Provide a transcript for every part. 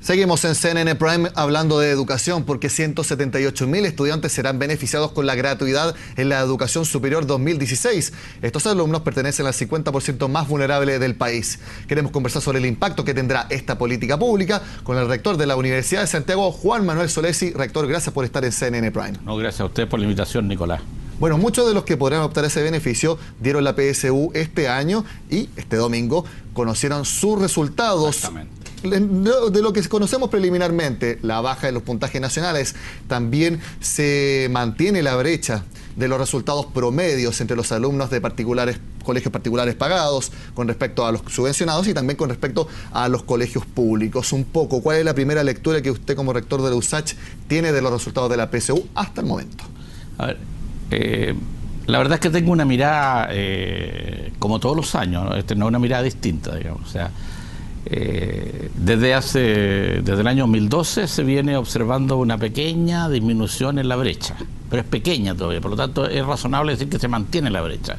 Seguimos en CNN Prime hablando de educación porque 178.000 estudiantes serán beneficiados con la gratuidad en la educación superior 2016. Estos alumnos pertenecen al 50% más vulnerable del país. Queremos conversar sobre el impacto que tendrá esta política pública con el rector de la Universidad de Santiago, Juan Manuel Solesi. Rector, gracias por estar en CNN Prime. No, gracias a usted por la invitación, Nicolás. Bueno, muchos de los que podrán optar a ese beneficio dieron la PSU este año y este domingo conocieron sus resultados. Exactamente. De lo que conocemos preliminarmente, la baja de los puntajes nacionales, también se mantiene la brecha de los resultados promedios entre los alumnos de colegios particulares pagados con respecto a los subvencionados y también con respecto a los colegios públicos. Un poco, ¿cuál es la primera lectura que usted como rector de la USACH tiene de los resultados de la PSU hasta el momento? A ver, la verdad es que tengo una mirada como todos los años, ¿no? No una mirada distinta, digamos. O sea, desde el año 2012 se viene observando una pequeña disminución en la brecha, pero es pequeña todavía, por lo tanto es razonable decir que se mantiene la brecha,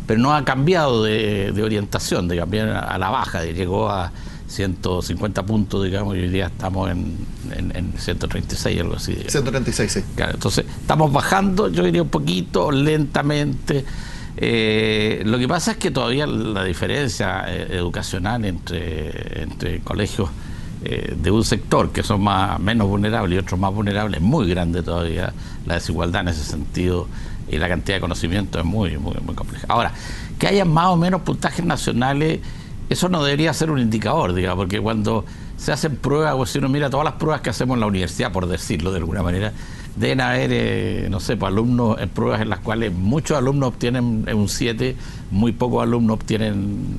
pero no ha cambiado de orientación, de cambiar a la baja, llegó a 150 puntos, digamos, y hoy día estamos en 136, algo así. Digamos. 136, sí. Claro, entonces estamos bajando, yo diría un poquito, lentamente. Lo que pasa es que todavía la diferencia educacional entre colegios de un sector que son menos vulnerables y otros más vulnerables es muy grande todavía. La desigualdad en ese sentido y la cantidad de conocimiento es muy compleja. Ahora, que haya más o menos puntajes nacionales, eso no debería ser un indicador, digamos, porque cuando se hacen pruebas, o si uno mira todas las pruebas que hacemos en la universidad, por decirlo de alguna manera, deben haber, no sé, pues alumnos en pruebas en las cuales muchos alumnos obtienen un 7, muy pocos alumnos obtienen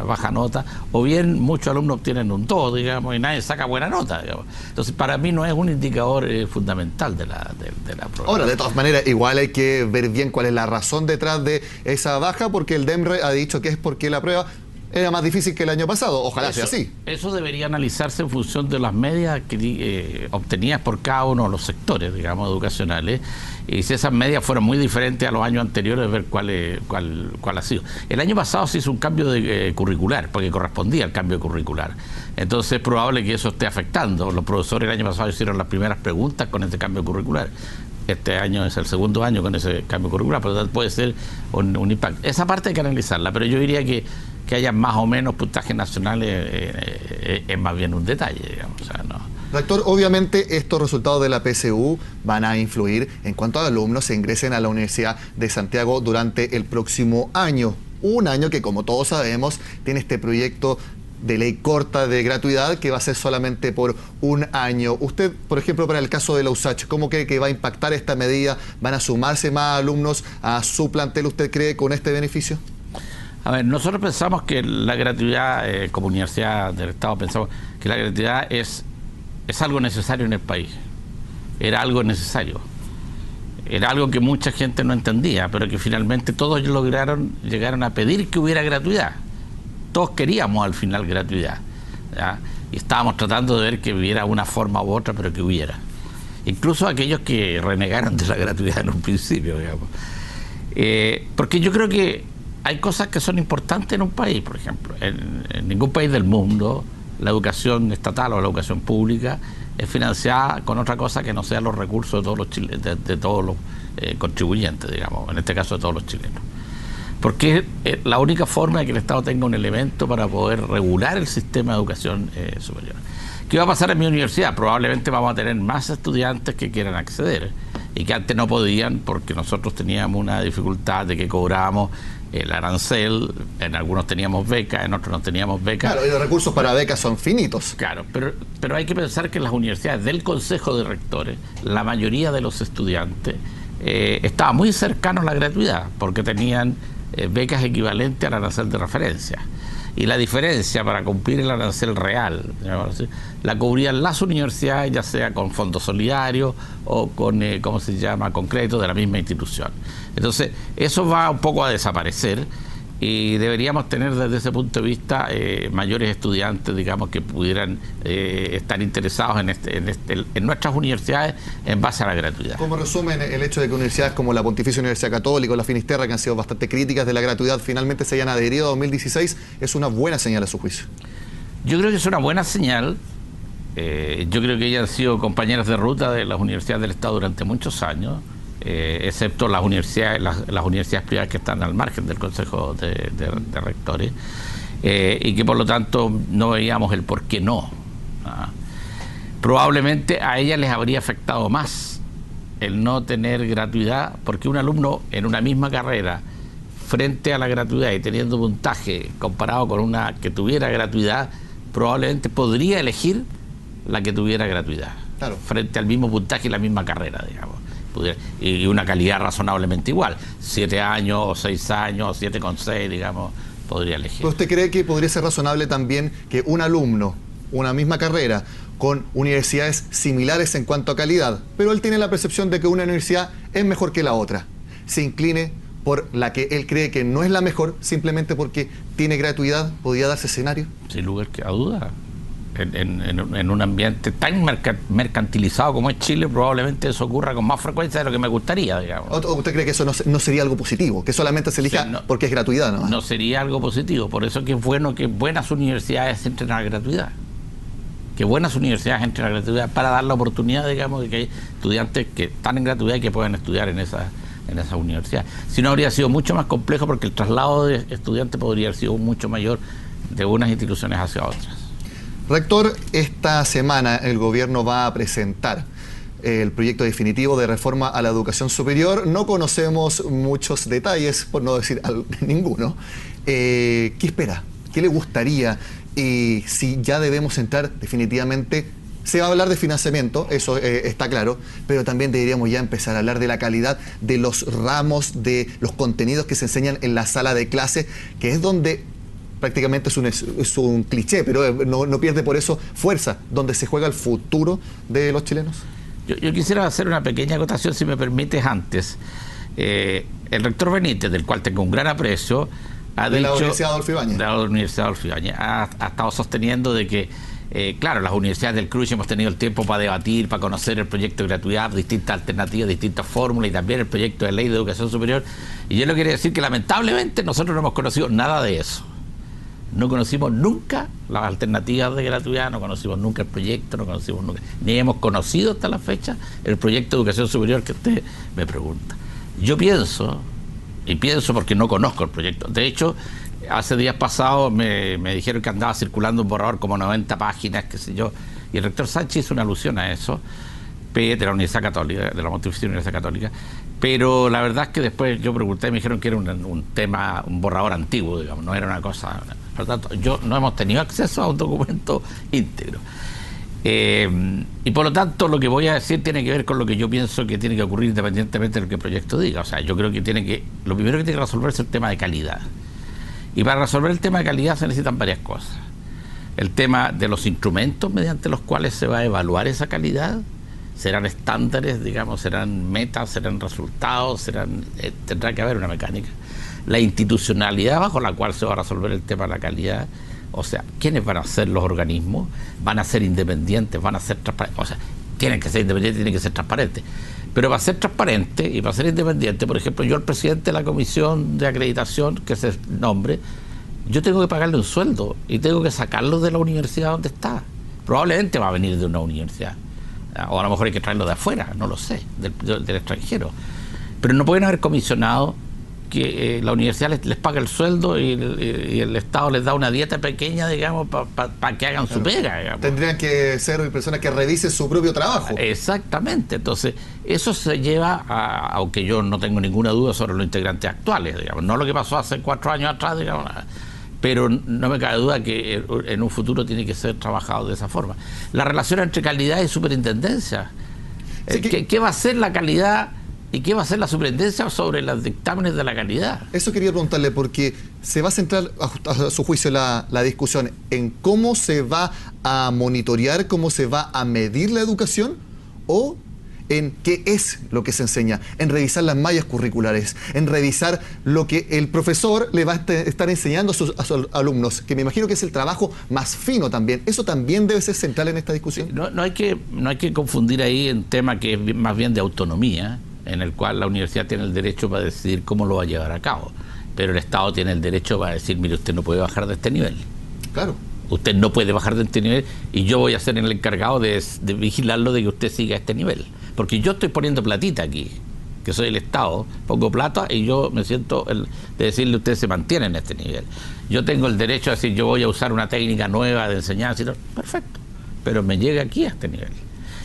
baja nota, o bien muchos alumnos obtienen un 2, digamos, y nadie saca buena nota, digamos. Entonces, para mí no es un indicador fundamental de la prueba. Ahora, de todas maneras, igual hay que ver bien cuál es la razón detrás de esa baja, porque el DEMRE ha dicho que es porque la prueba era más difícil que el año pasado. Ojalá sea así. Eso debería analizarse en función de las medias que obtenidas por cada uno de los sectores, digamos, educacionales. Y si esas medias fueron muy diferentes a los años anteriores, ver cuál ha sido. El año pasado se hizo un cambio de curricular, porque correspondía al cambio curricular. Entonces es probable que eso esté afectando. Los profesores el año pasado hicieron las primeras preguntas con este cambio curricular. Este año es el segundo año con ese cambio curricular, pero puede ser un impacto. Esa parte hay que analizarla, pero yo diría que haya más o menos puntajes nacionales es más bien un detalle, digamos. O sea, no. Rector, obviamente estos resultados de la PSU van a influir en cuanto a alumnos se ingresen a la Universidad de Santiago durante el próximo año. Un año que, como todos sabemos, tiene este proyecto de ley corta de gratuidad que va a ser solamente por un año. Usted, por ejemplo, para el caso de la USACH, ¿cómo cree que va a impactar esta medida? ¿Van a sumarse más alumnos a su plantel, usted cree, con este beneficio? A ver, nosotros pensamos que la gratuidad, como Universidad del Estado, pensamos que la gratuidad es algo necesario en el país. Era algo necesario. Era algo que mucha gente no entendía, pero que finalmente todos llegaron a pedir que hubiera gratuidad. Todos queríamos al final gratuidad, ¿ya? Y estábamos tratando de ver que hubiera una forma u otra, pero que hubiera. Incluso aquellos que renegaron de la gratuidad en un principio, digamos. Porque yo creo que hay cosas que son importantes en un país, por ejemplo. En ningún país del mundo la educación estatal o la educación pública es financiada con otra cosa que no sean los recursos de todos los contribuyentes, digamos, en este caso de todos los chilenos. Porque es la única forma de que el Estado tenga un elemento para poder regular el sistema de educación superior. ¿Qué va a pasar en mi universidad? Probablemente vamos a tener más estudiantes que quieran acceder y que antes no podían porque nosotros teníamos una dificultad de que cobrábamos el arancel, en algunos teníamos becas, en otros no teníamos becas. Claro, y los recursos para becas son finitos. Claro, pero hay que pensar que en las universidades del Consejo de Rectores, la mayoría de los estudiantes estaban muy cercanos a la gratuidad, porque tenían becas equivalentes al arancel de referencia. Y la diferencia para cumplir el arancel real, así, la cubrían las universidades, ya sea con fondos solidarios o con, ¿cómo se llama?, con créditos de la misma institución. Entonces, eso va un poco a desaparecer y deberíamos tener desde ese punto de vista mayores estudiantes, digamos, que pudieran estar interesados en nuestras universidades en base a la gratuidad. Como resumen, el hecho de que universidades como la Pontificia Universidad Católica o la Finisterra, que han sido bastante críticas de la gratuidad, finalmente se hayan adherido a 2016, es una buena señal a su juicio. Yo creo que es una buena señal Yo creo que ellas han sido compañeras de ruta de las universidades del Estado durante muchos años, excepto las universidades privadas que están al margen del Consejo de Rectores, y que por lo tanto no veíamos el por qué no. Probablemente a ellas les habría afectado más el no tener gratuidad, porque un alumno en una misma carrera, frente a la gratuidad y teniendo puntaje comparado con una que tuviera gratuidad, probablemente podría elegir la que tuviera gratuidad, claro, frente al mismo puntaje y la misma carrera, digamos, y una calidad razonablemente igual, 7 años o 6 años o 7,6, digamos, podría elegir. ¿Pero usted cree que podría ser razonable también que un alumno, una misma carrera, con universidades similares en cuanto a calidad, pero él tiene la percepción de que una universidad es mejor que la otra, se incline por la que él cree que no es la mejor, simplemente porque tiene gratuidad? ¿Podría darse escenario? Sin lugar a duda. En un ambiente tan mercantilizado como es Chile, probablemente eso ocurra con más frecuencia de lo que me gustaría, digamos. ¿O usted cree que eso no sería algo positivo? ¿Que solamente se elija porque es gratuidad, no? No sería algo positivo. Por eso que es bueno que buenas universidades entren a la gratuidad. Que buenas universidades entren a la gratuidad para dar la oportunidad, digamos, de que hay estudiantes que están en gratuidad y que puedan estudiar en esa universidad. Si no, habría sido mucho más complejo, porque el traslado de estudiantes podría haber sido mucho mayor de unas instituciones hacia otras. Rector, esta semana el gobierno va a presentar el proyecto definitivo de reforma a la educación superior. No conocemos muchos detalles, por no decir ninguno. ¿Qué espera? ¿Qué le gustaría? Si ya debemos entrar definitivamente. Se va a hablar de financiamiento, eso está claro, pero también deberíamos ya empezar a hablar de la calidad de los ramos, de los contenidos que se enseñan en la sala de clase, que es donde prácticamente es un cliché, pero no pierde por eso fuerza, donde se juega el futuro de los chilenos. Yo quisiera hacer una pequeña acotación, si me permites, antes. El rector Benítez, del cual tengo un gran aprecio, de la Universidad Adolfo Ibáñez. De la Universidad Adolfo Ibáñez. Ha estado sosteniendo de que, claro, las universidades del CRUCH hemos tenido el tiempo para debatir, para conocer el proyecto de gratuidad, distintas alternativas, distintas fórmulas, y también el proyecto de ley de educación superior. Y yo le quería decir que lamentablemente nosotros no hemos conocido nada de eso. No conocimos nunca las alternativas de gratuidad, no conocimos nunca el proyecto, no conocimos nunca, ni hemos conocido hasta la fecha el proyecto de educación superior que usted me pregunta. Yo pienso, y pienso porque no conozco el proyecto. De hecho, hace días pasados me dijeron que andaba circulando un borrador como 90 páginas, qué sé yo, y el rector Sánchez hizo una alusión a eso, de la Universidad Católica, de la Pontificia Universidad Católica, pero la verdad es que después yo pregunté y me dijeron que era un tema, un borrador antiguo, digamos, no era una cosa. Por lo tanto, no hemos tenido acceso a un documento íntegro. Y por lo tanto, lo que voy a decir tiene que ver con lo que yo pienso que tiene que ocurrir independientemente de lo que el proyecto diga. O sea, yo creo que lo primero que tiene que resolverse es el tema de calidad. Y para resolver el tema de calidad se necesitan varias cosas. El tema de los instrumentos mediante los cuales se va a evaluar esa calidad. Serán estándares, digamos, serán metas, serán resultados, tendrá que haber una mecánica. La institucionalidad bajo la cual se va a resolver el tema de la calidad, o sea, ¿quiénes van a ser los organismos? ¿Van a ser independientes? ¿Van a ser transparentes? O sea, tienen que ser independientes, tienen que ser transparentes. Pero para ser transparente y para ser independiente, por ejemplo, yo al presidente de la comisión de acreditación, que se nombre, yo tengo que pagarle un sueldo y tengo que sacarlo de la universidad donde está. Probablemente va a venir de una universidad. O a lo mejor hay que traerlo de afuera, no lo sé, del extranjero. Pero no pueden haber comisionado que la universidad les paga el sueldo y el Estado les da una dieta pequeña, digamos, para que hagan su pega, digamos. Tendrían que ser personas que revisen su propio trabajo. Exactamente. Entonces, eso se lleva aunque yo no tengo ninguna duda sobre los integrantes actuales, digamos, no lo que pasó hace 4 años atrás, digamos, pero no me cabe duda que en un futuro tiene que ser trabajado de esa forma. La relación entre calidad y superintendencia. Sí, ¿Qué va a ser la calidad y qué va a ser la superintendencia sobre los dictámenes de la calidad? Eso quería preguntarle, porque se va a centrar, a su juicio, la discusión en cómo se va a monitorear, cómo se va a medir la educación, o en qué es lo que se enseña, en revisar las mallas curriculares, en revisar lo que el profesor le va a estar enseñando a sus alumnos, que me imagino que es el trabajo más fino también. ¿Eso también debe ser central en esta discusión? No hay que confundir ahí un tema que es más bien de autonomía, en el cual la universidad tiene el derecho para decidir cómo lo va a llevar a cabo, pero el Estado tiene el derecho para decir, mire, usted no puede bajar de este nivel. Claro. usted no puede bajar de este nivel y yo voy a ser el encargado de vigilarlo de que usted siga a este nivel. Porque yo estoy poniendo platita aquí, que soy el Estado, pongo plata y yo me siento de decirle a usted se mantiene en este nivel. Yo tengo el derecho a decir yo voy a usar una técnica nueva de enseñanza y todo, perfecto, pero me llega aquí a este nivel.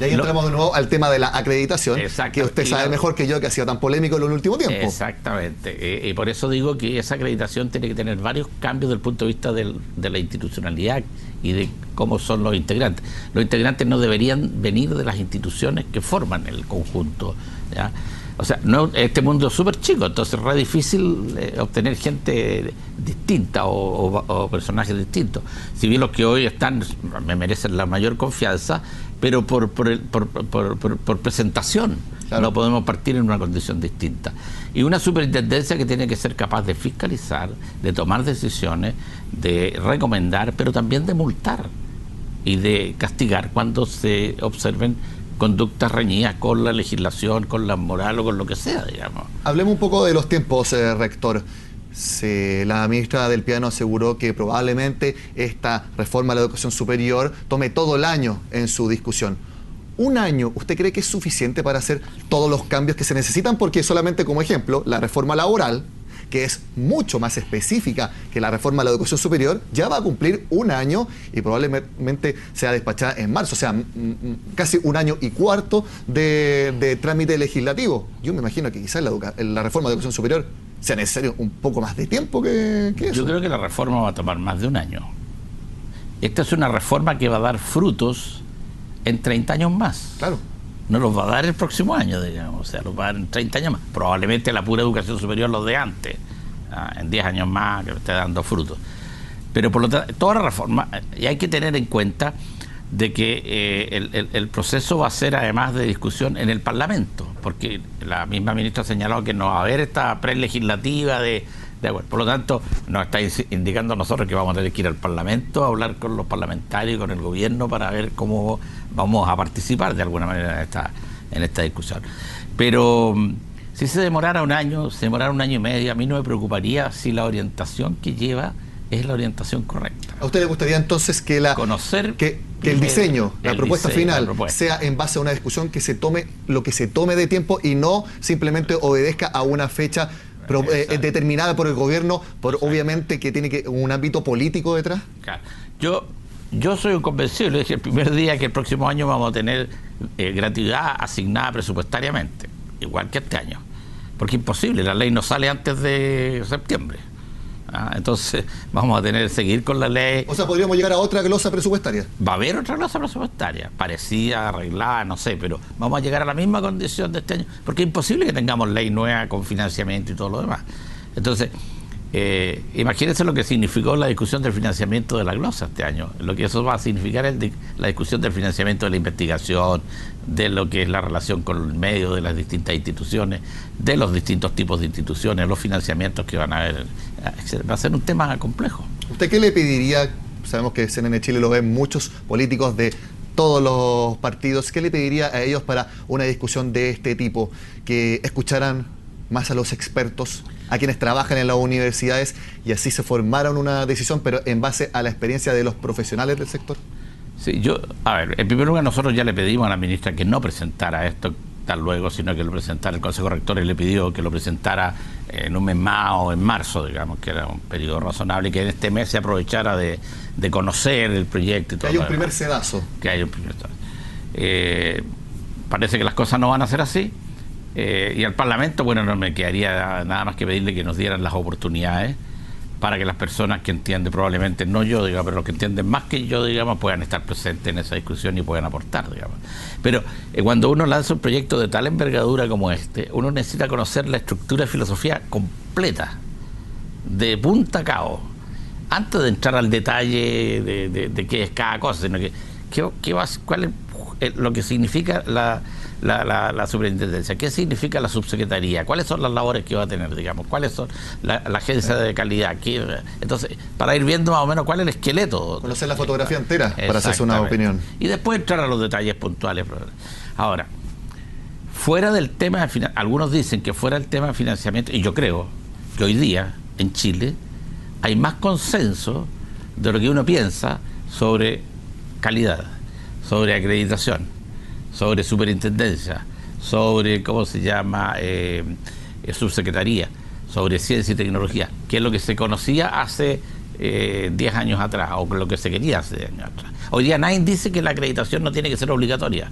Y ahí entramos de nuevo al tema de la acreditación, que usted sabe mejor que yo que ha sido tan polémico en el último tiempo. Exactamente, y por eso digo que esa acreditación tiene que tener varios cambios desde el punto de vista de la institucionalidad y de cómo son los integrantes. Los integrantes no deberían venir de las instituciones que forman el conjunto, ¿ya? O sea, no, este mundo es súper chico, entonces es re difícil obtener gente distinta o personajes distintos. Si bien los que hoy están me merecen la mayor confianza, pero por presentación. Claro. No podemos partir en una condición distinta. Y una superintendencia que tiene que ser capaz de fiscalizar, de tomar decisiones, de recomendar, pero también de multar y de castigar cuando se observen conductas reñidas con la legislación, con la moral o con lo que sea, digamos. Hablemos un poco de los tiempos, rector. La ministra del Piano aseguró que probablemente esta reforma a la educación superior tome todo el año en su discusión. ¿Un año usted cree que es suficiente para hacer todos los cambios que se necesitan? Porque solamente como ejemplo, la reforma laboral, que es mucho más específica que la reforma a la educación superior, ya va a cumplir un año y probablemente sea despachada en marzo, o sea, casi un año y cuarto de trámite legislativo. Yo me imagino que quizás la reforma de educación superior sea necesario un poco más de tiempo que eso. Yo creo que la reforma va a tomar más de un año. Esta es una reforma que va a dar frutos en 30 años más. Claro. No los va a dar el próximo año, digamos, o sea, los va a dar en 30 años más. Probablemente la pura educación superior los de antes, en 10 años más, que esté dando frutos. Pero por lo tanto, toda la reforma, y hay que tener en cuenta de que el proceso va a ser además de discusión en el Parlamento, porque la misma ministra ha señalado que no va a haber esta prelegislativa de acuerdo. Por lo tanto, nos está indicando a nosotros que vamos a tener que ir al Parlamento a hablar con los parlamentarios y con el gobierno para ver cómo vamos a participar de alguna manera en esta discusión. Pero si se demorara un año, y medio, a mí no me preocuparía si la orientación que lleva es la orientación correcta. ¿A usted le gustaría entonces que el diseño, la propuesta final, sea en base a una discusión que se tome lo que se tome de tiempo y no simplemente obedezca a una fecha determinada por el gobierno, obviamente que tiene un ámbito político detrás? Claro. Yo soy un convencido, le dije el primer día que el próximo año vamos a tener gratuidad asignada presupuestariamente, igual que este año, porque es imposible, la ley no sale antes de septiembre. Entonces vamos a seguir con la ley. O sea, podríamos llegar a otra glosa presupuestaria. Va a haber otra glosa presupuestaria, parecida, arreglada, no sé, pero vamos a llegar a la misma condición de este año, porque es imposible que tengamos ley nueva con financiamiento y todo lo demás. Entonces, imagínense lo que significó la discusión del financiamiento de la glosa este año. Lo que eso va a significar es la discusión del financiamiento de la investigación, de lo que es la relación con el medio de las distintas instituciones, de los distintos tipos de instituciones, los financiamientos que van a haber. Va a ser un tema complejo. ¿Usted qué le pediría? Sabemos que CNN Chile lo ven muchos políticos de todos los partidos. ¿Qué le pediría a ellos para una discusión de este tipo? Que escucharan más a los expertos, a quienes trabajan en las universidades y así se formaron una decisión, pero en base a la experiencia de los profesionales del sector. Sí, en primer lugar nosotros ya le pedimos a la ministra que no presentara esto tal luego, sino que lo presentara el Consejo Rector y le pidió que lo presentara en un mes más o en marzo, digamos, que era un periodo razonable y que en este mes se aprovechara de conocer el proyecto y todo. Que hay un primer sedazo. Que hay un primer sedazo. Parece que las cosas no van a ser así. Y al Parlamento, bueno, no me quedaría nada más que pedirle que nos dieran las oportunidades para que las personas que entienden, probablemente no yo, digamos, pero los que entienden más que yo, digamos, puedan estar presentes en esa discusión y puedan aportar, digamos. Pero cuando uno lanza un proyecto de tal envergadura como este, uno necesita conocer la estructura de filosofía completa, de punta a cabo, antes de entrar al detalle de qué es cada cosa, sino que cuál es lo que significa la superintendencia, qué significa la subsecretaría, cuáles son las labores que va a tener, digamos, cuáles son la agencia de calidad, entonces, para ir viendo más o menos cuál es el esqueleto. Conocer la fotografía entera para hacerse una opinión. Y después entrar a los detalles puntuales. Ahora, fuera del tema de algunos dicen que fuera del tema de financiamiento, y yo creo que hoy día en Chile hay más consenso de lo que uno piensa sobre calidad, sobre acreditación, sobre superintendencia, sobre, ¿cómo se llama?, subsecretaría, sobre ciencia y tecnología, que es lo que se conocía hace 10 años atrás, o lo que se quería hace 10 años atrás. Hoy día nadie dice que la acreditación no tiene que ser obligatoria.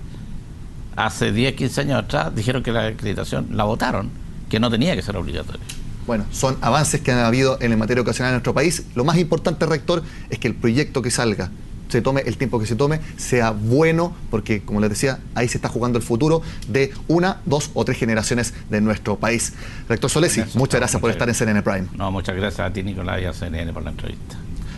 Hace 10, 15 años atrás dijeron que la acreditación la votaron, que no tenía que ser obligatoria. Bueno, son avances que han habido en materia educacional en nuestro país. Lo más importante, rector, es que el proyecto que salga, se tome el tiempo que se tome, sea bueno, porque, como les decía, ahí se está jugando el futuro de 1, 2 o 3 generaciones de nuestro país. Rector Solesi, muchas gracias por estar en CNN Prime. No, muchas gracias a ti, Nicolás, y a CNN por la entrevista.